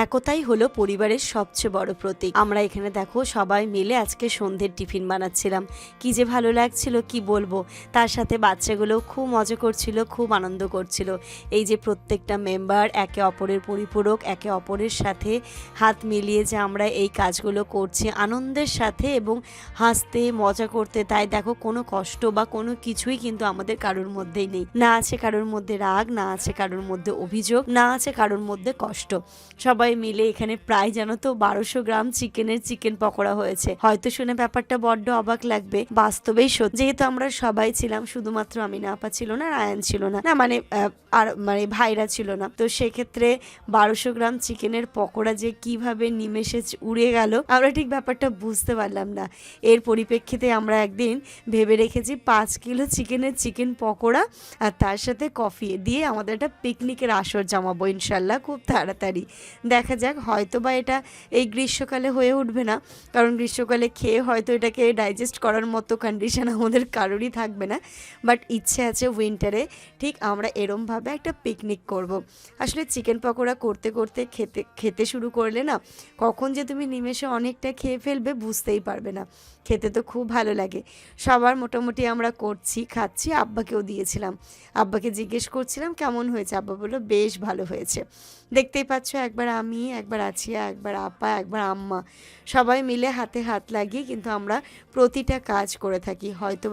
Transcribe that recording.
একতাই হলো পরিবারের সবচেয়ে বড় প্রতীক। আমরা এখানে দেখো সবাই মিলে আজকে সন্ধ্যের টিফিন বানাচ্ছিলাম, কি যে ভালো লাগছিল কি বলবো। তার সাথে বাচ্চাগুলো খুব মজা করছিল, খুব আনন্দ করছিল। এই যে প্রত্যেকটা মেম্বার একে অপরের পরিপূরক, একে অপরের সাথে হাত মিলিয়ে যে আমরা এই কাজগুলো করছি আনন্দের সাথে এবং হাসতে মজা করতে। তাই দেখো কোনো কষ্ট বা কোনো কিছুই কিন্তু আমাদের কারোর মধ্যেই নেই, না আছে কারোর মধ্যে রাগ, না আছে কারোর মধ্যে অভিযোগ, না আছে কারোর মধ্যে কষ্ট। সবাই মিলে এখানে প্রায় জানো তো 1200 গ্রাম চিকেন পকোড়া হয়েছে। হয়তো শুনে ব্যাপারটা বড্ড অবাক লাগবে, বাস্তবেই সত্যি। যেহেতু আমরা সবাই ছিলাম, শুধুমাত্র আমিনা আপা ছিল না, রায়ান ছিল না, না মানে আর মানে ভাইরা ছিল না, তো সেক্ষেত্রে 1200 গ্রাম চিকেনের পকোড়া যে কিভাবে নিমেষে উড়ে গেল আমরা ঠিক ব্যাপারটা বুঝতে পারলাম না। এর পরিপ্রেক্ষিতে আমরা একদিন ভেবে রেখেছি 5 কিলো চিকেন পকোড়া আর তার সাথে কফি দিয়ে আমাদের একটা পিকনিকের আসর জমাবো ইনশাল্লাহ খুব তাড়াতাড়ি। দেখা যাক, হয়তো বা এটা এই গ্রীষ্মকালে হয়ে উঠবে না, কারণ গ্রীষ্মকালে খেয়ে হয়তো এটাকে ডাইজেস্ট করার মতো কন্ডিশন আমাদের কারোরই থাকবে না। বাট ইচ্ছে আছে উইন্টারে ঠিক আমরা এরমভাবে একটা পিকনিক করব। আসলে চিকেন পকোড়া করতে করতে খেতে শুরু করলে না, কখন যে তুমি নিমেষে অনেকটা খেয়ে ফেলবে বুঝতেই পারবে না। খেতে তো খুব ভালো লাগে। সবার মোটামুটি আমরা খাচ্ছি, আব্বাকেও দিয়েছিলাম। আব্বাকে জিজ্ঞেস করছিলাম কেমন হয়েছে, আব্বা বললো বেশ ভালো হয়েছে। দেখতেই পাচ্ছ, একবার আমি, একবার আছিয়া, একবার আপা, একবার আম্মা, সবাই মিলে হাতে হাত লাগিয়ে কিন্তু আমরা প্রতিটা কাজ করে থাকি। হয়তো